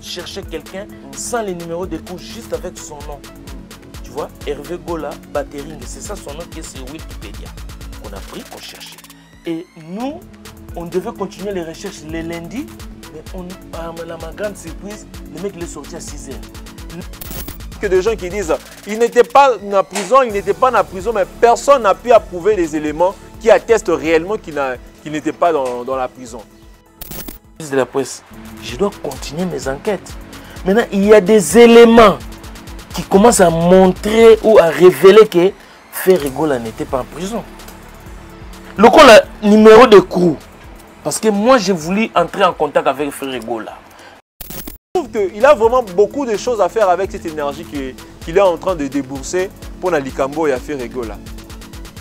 chercher quelqu'un sans les numéros d'écoute, juste avec son nom. Tu vois, Hervé Gola, Battering, c'est ça son nom qui est sur Wikipédia. On a pris, on cherchait. Et nous, on devait continuer les recherches les lundis, mais ma grande surprise, le mec il est sorti à 6 heures. Que des gens qui disent il n'était pas en prison, il n'était pas en prison, mais personne n'a pu approuver les éléments qui attestent réellement qu'il n'était pas dans la prison. De la presse, je dois continuer mes enquêtes. Maintenant, il y a des éléments qui commencent à montrer ou à révéler que Ferregola n'était pas en prison. Le coup, le numéro de crew, parce que moi j'ai voulu entrer en contact avec Ferregola. Je trouve qu'il a vraiment beaucoup de choses à faire avec cette énergie qu'il est en train de débourser pour Nalikambo et à Ferregola.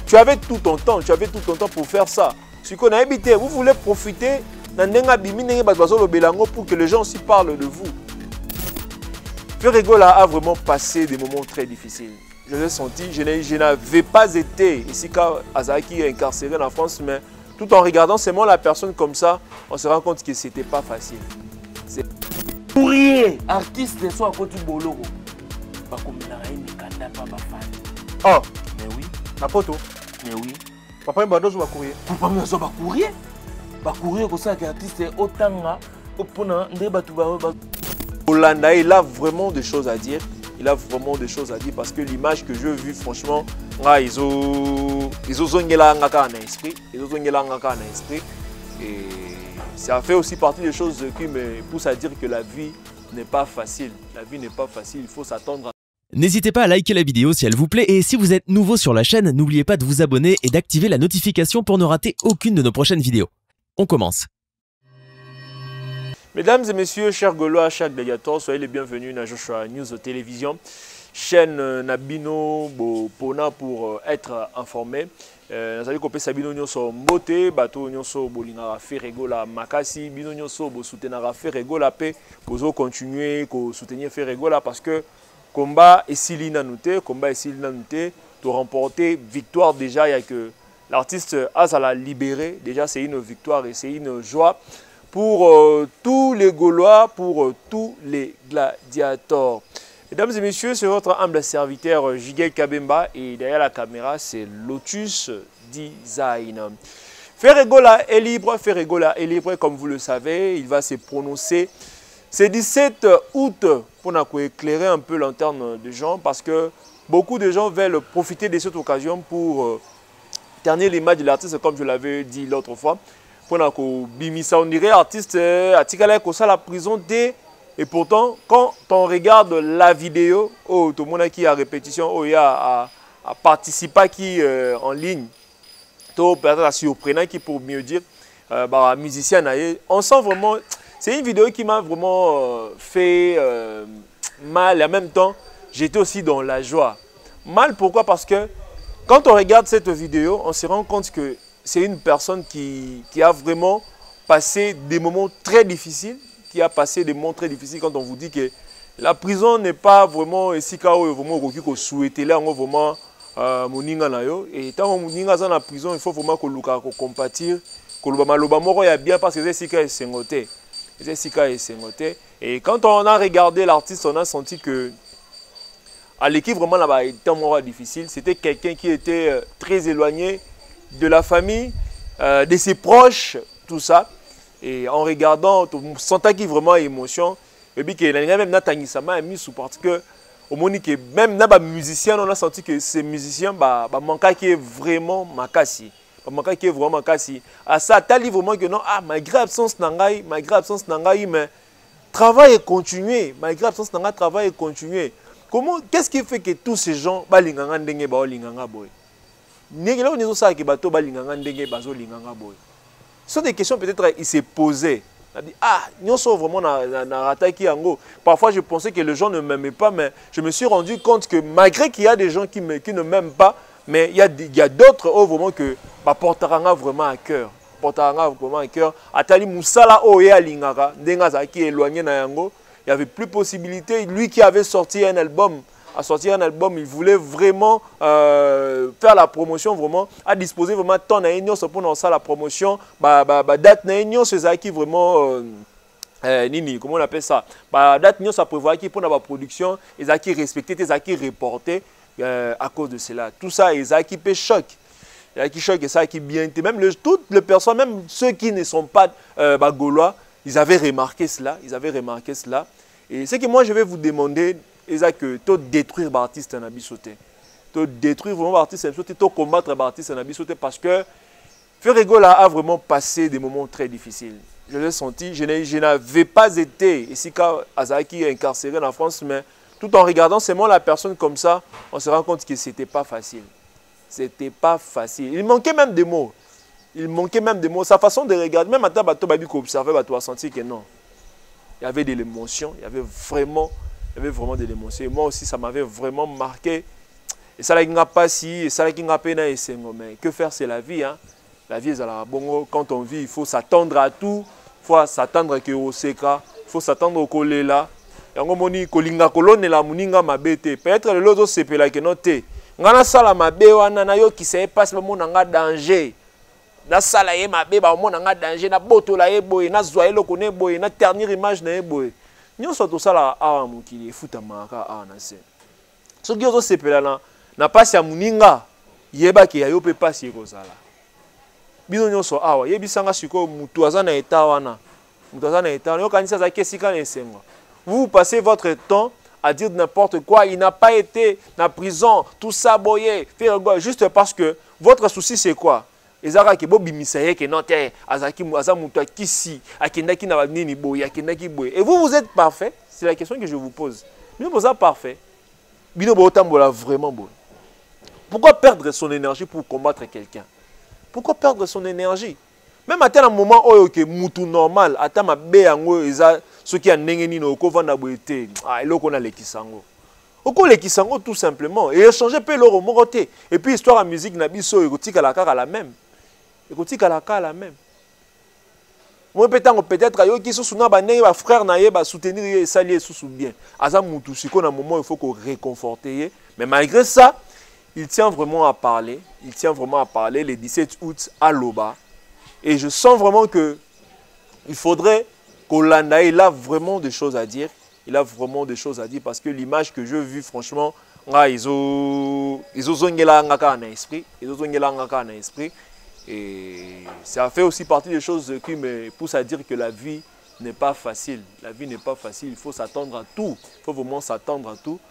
Tu avais tout ton temps, pour faire ça. Ce qu'on a habité, vous voulez profiter pour que les gens aussi parlent de vous. Ferregola a vraiment passé des moments très difficiles. Je l'ai senti, je n'avais pas été ici quand Azaki est incarcéré en France, mais tout en regardant seulement la personne comme ça, on se rend compte que c'était pas facile. Courrier, artiste, soit à côté de Boloro. Oh, mais oui. la photo. Mais oui. Papa Mbado va courir. Papa Mbado va courir. Va courir comme ça qu'artiste autant Olanda, il a vraiment des choses à dire. Il a vraiment des choses à dire parce que l'image que je vis, franchement, ils ont esprit. Et ça fait aussi partie des choses qui me poussent à dire que la vie n'est pas facile. La vie n'est pas facile, il faut s'attendre à... N'hésitez pas à liker la vidéo si elle vous plaît et si vous êtes nouveau sur la chaîne, n'oubliez pas de vous abonner et d'activer la notification pour ne rater aucune de nos prochaines vidéos. On commence. Mesdames et messieurs, chers Gaulois, chers gladiateurs, soyez les bienvenus dans Joshua News Télévision, chaîne Nabino Pona pour être informé. Nous allons couper Sabino Nyoso Mbote, Bato Nyoso Bolingara Ferregola Makasi, Bino Nyoso Soutenara Ferregola P, pour continuer à soutenir Ferregola parce que combat est Silina Nouté, pour remporter victoire déjà, il y a que l'artiste Azala libéré, déjà c'est une victoire et c'est une joie pour tous les Gaulois, pour tous les gladiateurs. Mesdames et messieurs, c'est votre humble serviteur Jigel Kabemba et derrière la caméra, c'est Lotus Design. Ferregola est libre, comme vous le savez, il va se prononcer. C'est 17 août pour éclairer un peu l'antenne des gens parce que beaucoup de gens veulent profiter de cette occasion pour terminer l'image de l'artiste comme je l'avais dit l'autre fois. Pour on dirait artiste à la prison dès et pourtant quand on regarde la vidéo tout le monde qui a répétition il y a participant qui en ligne tout peut-être surprenant qui pour mieux dire musicien on sent vraiment c'est une vidéo qui m'a vraiment fait mal et en même temps j'étais aussi dans la joie. Mal pourquoi? Parce que quand on regarde cette vidéo on se rend compte que c'est une personne qui a vraiment passé des moments très difficiles, quand on vous dit que la prison n'est pas vraiment ici quand vraiment souhaiter là vraiment moninga na yo et tant moninga dans la prison il faut vraiment que luka ko compatir que le maloba moko ya bien parce que c'est sika esengote. Et quand on a regardé l'artiste on a senti que à l'équipe vraiment là-bas était moins difficile, c'était quelqu'un qui était très éloigné de la famille, de ses proches, tout ça. Et en regardant, on sentait qu'il y a vraiment émotion. Et puis, il y a même Nathanisama mis sous parce que, au moment que même les musiciens, on a senti que ces musiciens, manquaient qui est vraiment makasi. À ça, tu as dit vraiment que non, malgré l'absence nangai, mais travail est continué. Malgré l'absence nangai, travail est continué. Qu'est-ce qui fait que tous ces gens, balinganga ndenge ba olinganga boy? Ce sont des questions peut-être il s'est posé. Parfois je pensais que les gens ne m'aimaient pas, mais je me suis rendu compte que malgré qu'il y a des gens qui ne m'aiment pas, mais il y a d'autres vraiment que porteranga vraiment à cœur. Atali Moussala Oya Lingara, Dengaza qui est éloigné na yango, il n'y avait plus possibilité. Lui qui avait sorti un album. Il voulait vraiment faire la promotion, vraiment, à disposer vraiment de temps pour lancer la promotion, date c'est ça qui vraiment Nini, comment on appelle ça? Bah, date ça prévoit qui pour la production, ils ont qui respecté, ils ont qui reporté à cause de cela. Tout ça, ils ont qui peut choc. Il y a qui choc et ça qui bien. Même toutes les personnes, même ceux qui ne sont pas gaulois, ils avaient remarqué cela. Ils avaient remarqué cela. Et ce que moi je vais vous demander, c'est que tu détruire l'artiste en abissoté. Tu détruire vraiment l'artiste en abissoté, tu combattre l'artiste en abissoté parce que Ferregola a vraiment passé des moments très difficiles. Je l'ai senti, je n'avais pas été ici quand Azaki est incarcéré en France, mais tout en regardant seulement la personne comme ça, on se rend compte que ce n'était pas facile. C'était pas facile. Il manquait même des mots. Il manquait même des mots. Sa façon de regarder, même à Tabato Babi qu'on observait, tu as senti que non. Il y avait de l'émotion, il y avait vraiment de l'émotion. Et moi aussi, ça m'avait vraiment marqué. Et ça, n'a pas si, et ça, n'a pas mais que faire, c'est la vie. Hein? La vie, quand on vit, il faut s'attendre à tout. Il faut s'attendre au seka. Il faut s'attendre au kolela. Et on moni kolinga kolone la muninga mabete. Peut-être le loto c'est pela que noté. Ngana sala mabe wana na yo ki se passe ba mona nga danger. Na sala ye mabe ba mona nga danger na boto la ye boy na zwa eloko ne boy na ternir image na ye boy. Nyonso to sala awa mukili futa maka awa na se. So gyozo sepela na passe ya muninga yeba ki ya yo pe passe ko sala. Bino nyonso awa yebisanga siko mutu aza na eta wana. Mutu aza na eta yo kanisa za kesika na esengo. Vous passez votre temps à dire n'importe quoi, il n'a pas été en prison, tout ça, boyé, juste parce que votre souci c'est quoi? Et vous, vous êtes parfait? C'est la question que je vous pose. Vous êtes parfait. Vraiment bon. Pourquoi perdre son énergie pour combattre quelqu'un? Pourquoi perdre son énergie? Même à un moment où il est normal, à un moment ce qui a n'engeni no ko vanda boete ah eloko na lekisango oko lekisango tout simplement et échanger pe loro moroté et puis histoire de musique na biso ekotika la kaka la même moi peut-être ayo ki susu na ba ndenge ba frère na ye ba soutenir ye sali susu bien aza mutu siko na moment il faut qu'on réconforter mais malgré ça il tient vraiment à parler le 17 août à Loba et je sens vraiment que il faudrait Kolanda, il a vraiment des choses à dire. Parce que l'image que je vis, franchement, ils ont esprit. Et ça fait aussi partie des choses qui me poussent à dire que la vie n'est pas facile. Il faut s'attendre à tout. Il faut vraiment s'attendre à tout.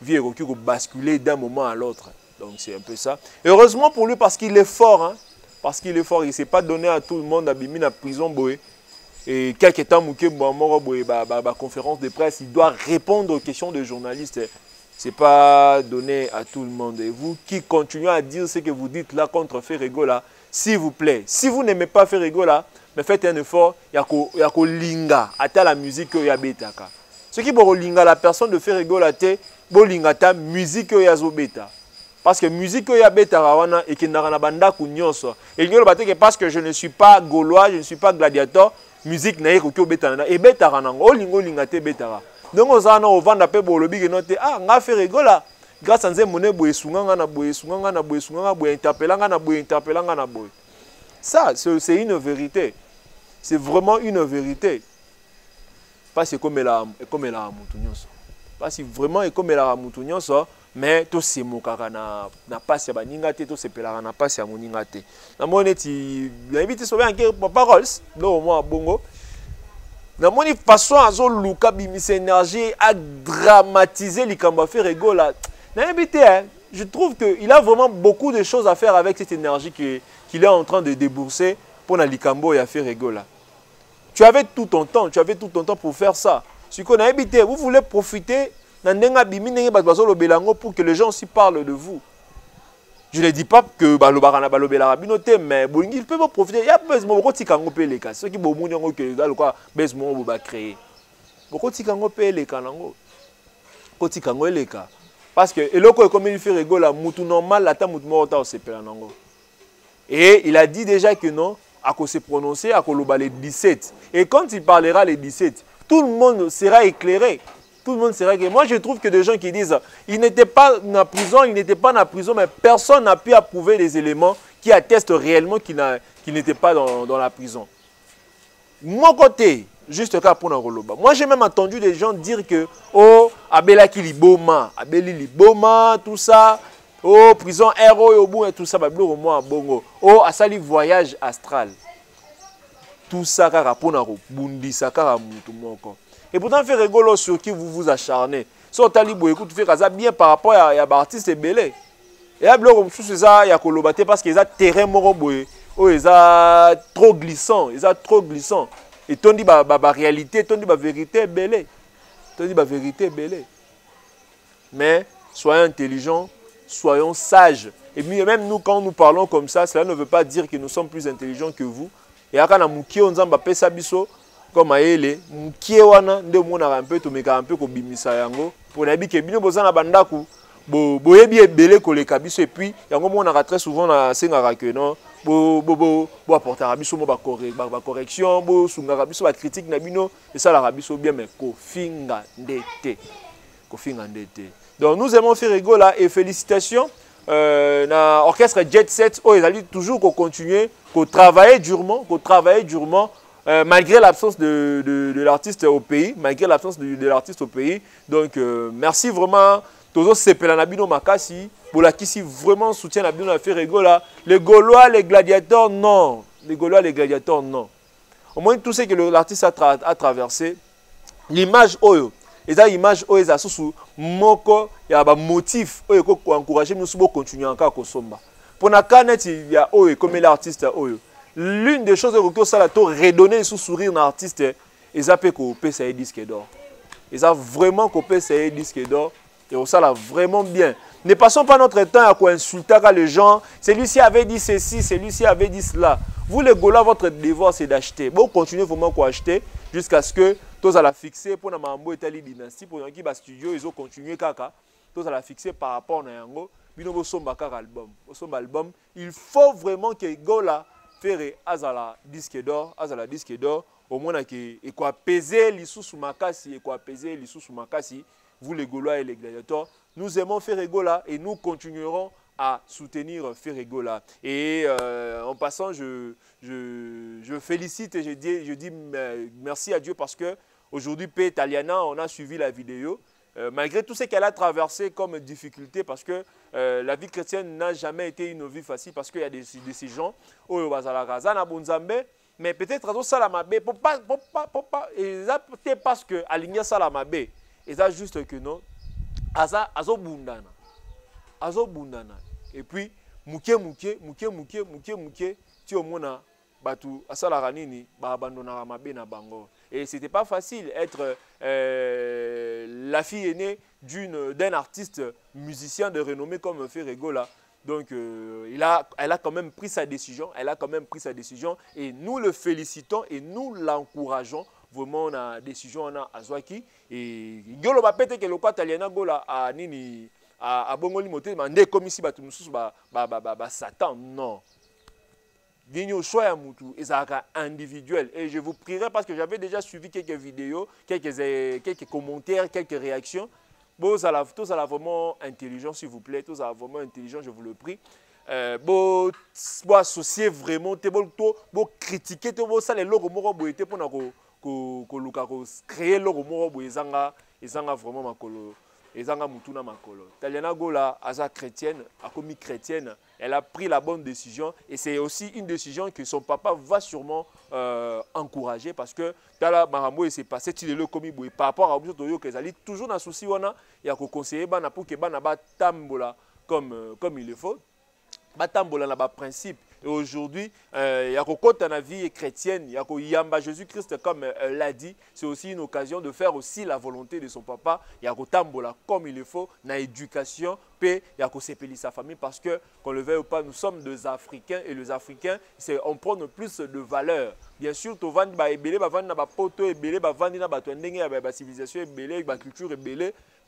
Vie est basculer d'un moment à l'autre. Donc c'est un peu ça. Et heureusement pour lui, parce qu'il est fort. Hein? Il ne s'est pas donné à tout le monde à Bimi la prison boé. Et quelques temps, conférence de presse, il doit répondre aux questions des journalistes. Ce n'est pas donné à tout le monde. Et vous qui continuez à dire ce que vous dites là contre Ferregola, s'il vous plaît, si vous n'aimez pas Ferregola, mais faites un effort, il y a que linga, à la musique qu'il y a bêta. Ce qui est linga, la personne de Ferregola, c'est linga ta musique qu'il y a bêta. Parce que musique qu'il y a bêta, et qu'il n'y a pas de et parce que je ne suis pas gaulois, je ne suis pas gladiateur, musique na yeko ko betana e betara nango olingo linga te betara donc ozana ovanda pe bolobi ke note ah nga Ferregola grâce à nzemone boye sunganga na boye interpellanga na boye ça c'est une vérité, c'est vraiment une vérité parce que comme la mutu nyonso parce que vraiment comme la mutu nyonso mais to se mokaka na passe ya baninga te to sepelaka na passe ya moninga te na moni ti invité sauver en paroles do moi bongo na moni façon azo luka bimisa énergie à dramatiser likambo Ferregola na invité hein, je trouve que il a vraiment beaucoup de choses à faire avec cette énergie qu'il est en train de débourser pour na likambo ya Ferregola. Tu avais tout ton temps pour faire ça. Si qu'on a invité, vous voulez profiter pour que les gens aussi parlent de vous. Je ne dis pas que mais il peut profiter. Il y a besoin de les cas. Ceux qui ont besoin de créer. Parce que le comme il fait rigoler, mutu normal, la tamu morta au sepelanango. Et il a dit déjà que non, à cause se prononcer, à cause le 17. Et quand il parlera les 17, tout le monde sera éclairé. Tout le monde sera éclairé. Moi, je trouve que des gens qui disent il n'était pas en prison, mais personne n'a pu approuver les éléments qui attestent réellement qu'il n'était pas dans la prison. Mon côté, juste cas pour Roloba. Moi, j'ai même entendu des gens dire que, oh, Abela Kiliboma, Abeli Liboma, tout ça, oh, prison héros, Yobu et tout ça, Bablo, moi, Bongo, oh, Asali voyage astral. Tout ça, car pour Bundi, ça, car et pourtant, fait rigolo sur qui vous vous acharnez. Si on t'a dit, écoute, fait ça bien par rapport à l'artiste Belé. Et à Blo, c'est ça, il y a Kolobate parce qu'ils ont terrain moroboué. Oh, ils ont trop glissant, ils ont trop glissant. Et ton dit la réalité, ton dit la vérité belle. Ton dit la vérité belle. Mais soyons intelligents, soyons sages. Et même nous, quand nous parlons comme ça, cela ne veut pas dire que nous sommes plus intelligents que vous. Et quand on a un sabiso, comme aele, mukie wana nde mona un peu to meka un peu ko bimisa yango. Pour na bi ke bino bozana bandaku, boyebi ebele ko le kabiso et puis yango mona très souvent na sengaka que non. Bo apporter rabiso mo ba correction, bo sunga rabiso ba critique na bino et ça la rabiso bien mais ko finga ndete. Ko finga ndete. Donc nous aimons faire rigolo là et félicitations na orchestre Jet Set oh ils allaient toujours continuer qu'on travailler durement, malgré l'absence de l'artiste au pays, Donc merci vraiment Tozo sepela na bino makasi, bolakisi vraiment soutien na bino na faire rigolo là. Les Gaulois, les gladiateurs, non. Les Gaulois, les gladiateurs, non. Au moins tout ce que l'artiste a traversé, l'image oyo, et ça image oyo ça sous moko ya ba motif oyo ko encourager nous pour continuer encore ko somba. Pour na canet il y a oyo comme l'artiste oyo. L'une des choses que ça la to redonner sous sourire na artiste, et ça peut ko PCA disque d'or. Et ça vraiment ko PCA disque d'or. Et ça là vraiment bien. Ne passons pas notre temps à insulter les gens. Celui-ci avait dit ceci, celui-ci avait dit cela. Vous les Gaulois, votre devoir c'est d'acheter. Bon, continuez vraiment à acheter jusqu'à ce que tous à la fixer pour la Mambo Italie dynastie pour qui bas studio ils ont continué kaka. Tous à la fixer par rapport à Yango. Bino somba kaka album. Somba album. Il faut vraiment que Gola faire azala disque d'or, au moins que et quoi peser les sous makasi et quoi peser les sous makasi. Vous les Gaulois et les gladiateurs, nous aimons Ferregola et nous continuerons à soutenir Ferregola. Et en passant, je félicite et je dis merci à Dieu parce que aujourd'hui, P. Taliana, on a suivi la vidéo. Malgré tout ce qu'elle a traversé comme difficulté, parce que la vie chrétienne n'a jamais été une vie facile, parce qu'il y a de ces gens, mais peut-être à Salamabe, et ça peut-être parce que Aligna Salamabe. Et ça juste que non, azo bundana, et puis muke, ti omona batu asala ranini ba abandona mabe na bango. Et c'était pas facile être la fille aînée d'un artiste musicien de renommée comme Ferregola. Donc elle a quand même pris sa décision, et nous le félicitons et nous l'encourageons. Vraiment la décision on a azwaki et ngolo ba pete ke lokwa taliana gola a nini a bongoli moté mande comme ici ba tout mususu ba satan non dinyo choix ya mutu ezaka individuel et je vous prierai parce que j'avais déjà suivi quelques vidéos, quelques commentaires, quelques réactions. Bon ça la vraiment intelligent s'il vous plaît, tous ça vraiment intelligent, je vous le prie. Bon associer vraiment te bon critiquer te bon ça les logo moko boité pour na créer le remords ezanga vraiment makolo ezanga mutuna makolo. Taliana Gola aza chrétienne, a commis chrétienne, elle a pris la bonne décision et c'est aussi une décision que son papa va sûrement encourager parce que tala marambo s'est passé tu le commis boy par rapport à objet toyo que zali toujours na souci wana ya ko conseiller bana pour que bana ba tambola comme il le faut. Batambola na ba principe. Et aujourd'hui, il y a dans la vie chrétienne, il y a Yamba Jésus-Christ, comme elle l'a dit, c'est aussi une occasion de faire aussi la volonté de son papa. Il y a Tambola comme il le faut, dans l'éducation, puis il y a s'épeler sa famille parce que, qu'on le veuille ou pas, nous sommes des Africains et les Africains, on prend plus de valeur. Bien sûr, tu vas la civilisation, la culture,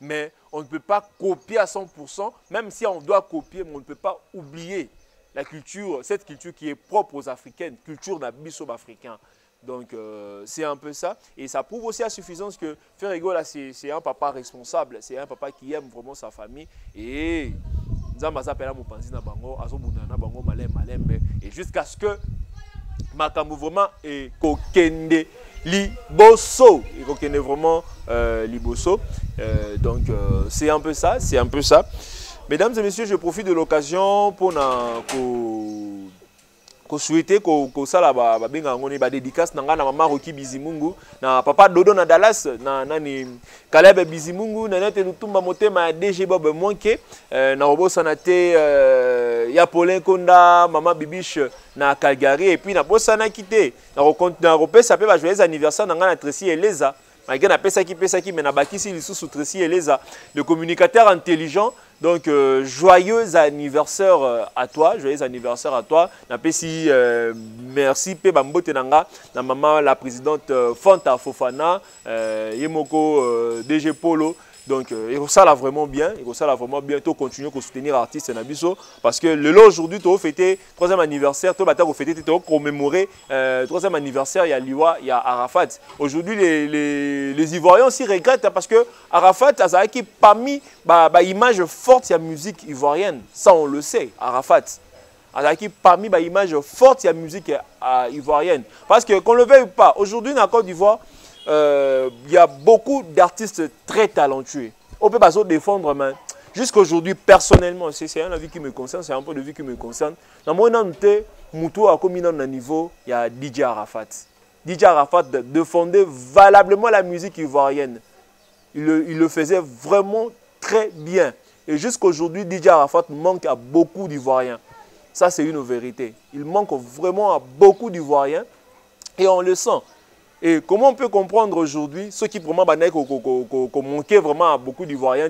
mais on ne peut pas copier à 100%, même si on doit copier, mais on ne peut pas oublier la culture, cette culture qui est propre aux Africaines, culture d'Abisso africain. Donc c'est un peu ça. Et ça prouve aussi à suffisance que Ferregola, c'est un papa responsable, c'est un papa qui aime vraiment sa famille. Et et jusqu'à ce que makambo vraiment et kokende liboso et kokende vraiment liboso. Donc c'est un peu ça, c'est un peu ça. Mesdames et messieurs, je profite de l'occasion pour souhaiter que ça là benga ngoni ba dédicace nanga na mama Roki Bizimungu na papa Dodo na Dallas na nani Caleb Bizimungu na nete lutumba motema DG Bob Monke na robosa na te ya Paulin Konda mama Bibiche na Calgary et puis na bosa na kité na repesa pe ba joyeux anniversaire nanga na Tracy Eleza malgré na pesa ki mais na bakisi lisusu Tracy Eleza le communicateur intelligent. Donc, joyeux anniversaire à toi, joyeux anniversaire à toi. Napesi merci pe bambote nanga na maman la présidente Fanta Fofana, Yemoko DG Polo. Donc, ça là vraiment bien, ça là vraiment bien. Tu continues à soutenir l'artiste Nabiso parce que le lot aujourd'hui tu as fêté 3e anniversaire, tu as fêté, tu as commémoré 3e anniversaire. Il y a Liwa, il y a Arafat. Aujourd'hui les Ivoiriens aussi regrettent parce que Arafat a qui parmi image forte de la musique ivoirienne. Ça on le sait, Arafat. Qui parmi les images fortes de la musique ivoirienne. Parce que qu'on le veuille ou pas, aujourd'hui dans la Côte d'Ivoire, il y a beaucoup d'artistes très talentueux. On peut pas se défendre, mais jusqu'à aujourd'hui, personnellement, c'est un avis qui me concerne, c'est un peu de vie qui me concerne. Dans mon année, Moutou a commis un niveau, il y a DJ Arafat. DJ Arafat défendait valablement la musique ivoirienne. Il le faisait vraiment très bien. Et jusqu'à aujourd'hui, DJ Arafat manque à beaucoup d'Ivoiriens. Ça, c'est une vérité. Il manque vraiment à beaucoup d'Ivoiriens. Et on le sent. Et comment on peut comprendre aujourd'hui ceux qui vraiment manquaient vraiment à beaucoup d'Ivoiriens,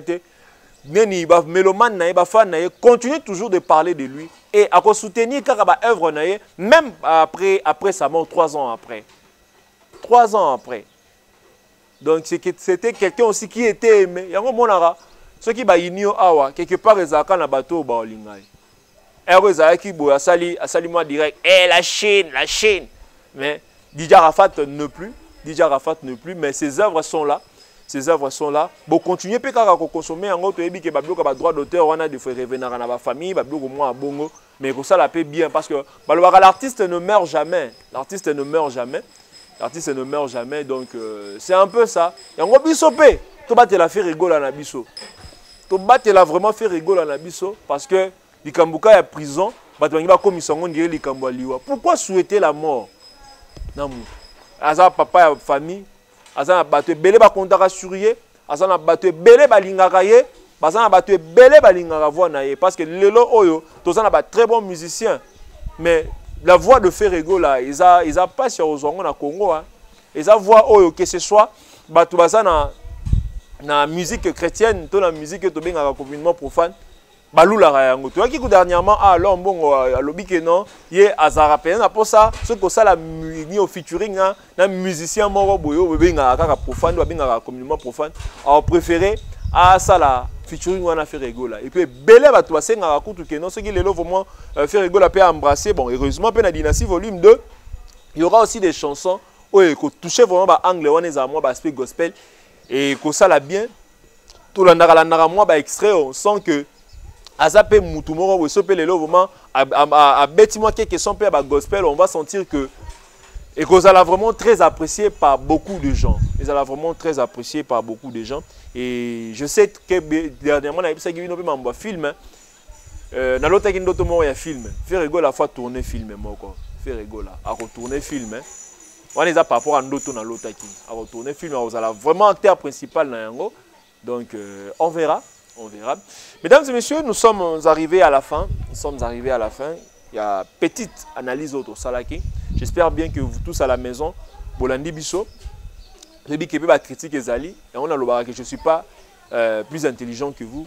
Méloman, fan, continue toujours de parler de lui et à soutenir œuvre même après sa mort, 3 ans après. 3 ans après. Donc c'était quelqu'un aussi qui était aimé. Ceux qui ont quelque part ils ont un bateau au Lingay. Et moi direct, la Chine. Mais DJ Arafat ne plus. DJ Arafat ne plus, mais ses œuvres sont là. Ses œuvres sont là. Bon, continuez à consommer. En gros, il y a droit d'auteur, on a des frères revenir à la famille, bongo. Mais ça la paie bien parce que l'artiste ne meurt jamais. L'artiste ne meurt jamais. L'artiste ne meurt jamais. Donc, c'est un peu ça. Et en gros, bisopé, tu vas te la faire rigoler à Nabiso. Tu vas te la vraiment faire rigoler à Nabiso parce que Likambuka est à prison. Pourquoi souhaiter la mort? Aza papa ya famille, aza na bato belé ba kontaka surye, aza na bato belé ba lingaka ye, aza na bato belé ba lingaka voix na ye parce que lelo oyo toza na ba très bons musiciens. Mais la voix de Ferrego là, ils a pas sur ozongo na Congo hein. Ils a voix oyo que ce soit bato baza na musique chrétienne, to na musique to benga complètement profane. Balula yango to ki dernièrement alors mbongo alobi ke non ye azara pe na pour ça ce que ça la ni au featuring na musicien moko boyo benga kaka profane benga communément profane a préféré à ça la featuring wana faire rigola et puis belé ba to basenga kutu ke non ce qui lelo vraiment faire rigola pe embrasser bon heureusement pe na dynastie volume 2 il y aura aussi des chansons où ko toucher vraiment ba angle wana za moi ba aspect gospel et ko ça la bien tout l'andara moi ba extrait on sent que Azape Moutoumoro, ou sope lelo vraiment à bêtiment quelques sons pe ba gospel, on va sentir que et que ça l'a vraiment très apprécié par beaucoup de gens. Ils l'a vraiment très apprécié par beaucoup de gens et je sais que dernièrement na bisa gibi no pe mamba film na lota ki ndoto mo ya film. Faire rigoler la fois tourner film moko. Faire rigoler à retourner film. On est à par rapport à ndoto na lota ki. À retourner film, vous allez vraiment acteur principal na yango. Donc on verra. On verra. Mesdames et messieurs, nous sommes arrivés à la fin. Nous sommes arrivés à la fin. Il y a petite analyse autour salaki. J'espère bien que vous tous à la maison, Bolandi Bisso, je dis que je critique Ezali. Et on a le que je ne suis pas plus intelligent que vous.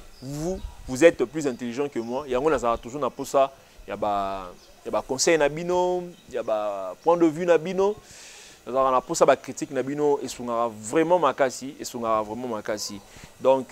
Vous êtes plus intelligent que moi. Il y a toujours pour ça. Il y a conseil Nabino, il y a point de vue Nabino. Pour ça, la critique Nabino est vraiment makasi, Donc,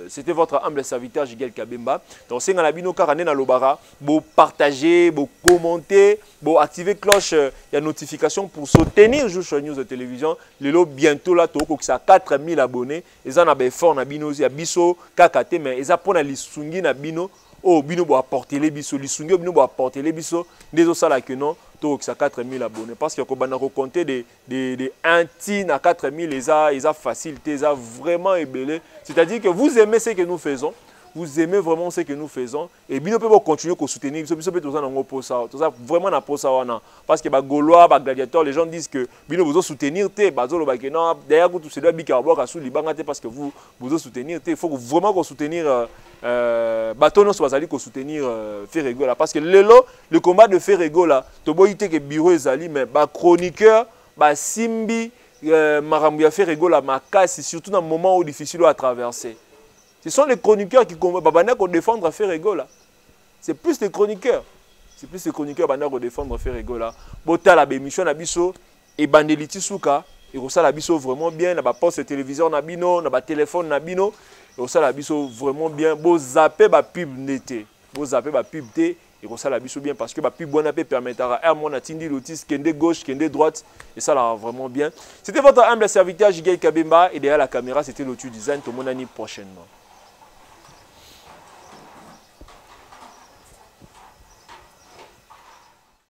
c'était votre humble serviteur Jigel Kabemba. Donc, c'est Nabino Karane na lobara, vous partagez, vous commentez, vous activez cloche, il y a notification pour soutenir Joshua News de télévision. Lelo bientôt là, tu as 4000 abonnés. Ils en ont fort Nabino, il y a biso kakate, mais ils ont pour lisungi Nabino. Oh, bino bo apporter les biso, lisungi bino bo apporter les biso. Des ça là que non. Donc, ça 4000 abonnés. Parce que quand on a compté des 1 tin à 4000, ils ont facilité, ils ont vraiment ébélé. C'est-à-dire que vous aimez ce que nous faisons. Vous aimez vraiment ce que nous faisons. Et bien, nous pouvons continuer à soutenir. Vraiment, parce que les Gaulois, les gladiateurs, les gens disent que vous soutenir. D'ailleurs, vous parce que vous soutenir. Il faut vraiment soutenir Batono soutenir Ferregola. Parce que le combat de Ferregola, tu vois que bureau est mais chroniqueur, Simbi, Marambia Ferregola, surtout dans un moment difficile à traverser. Ce sont les chroniqueurs qui défendre Ferregola. C'est plus les chroniqueurs. C'est plus les chroniqueurs qui défendre Ferregola. Bota la bémission na biso et bandeliti souka et ça la biso vraiment bien na ba poste téléviseur na bino, na ba téléphone na bino et ça la biso vraiment bien. Bo zapper ba pub nété. Bo zapper ba pub té et ça la biso bien parce que ba pub bona pe permettra à mon atindi lotis kende gauche, kende droite et ça là vraiment bien. C'était votre humble serviteur Jigay Kabemba et derrière la caméra c'était l'Otu Design. Tout le monde prochainement.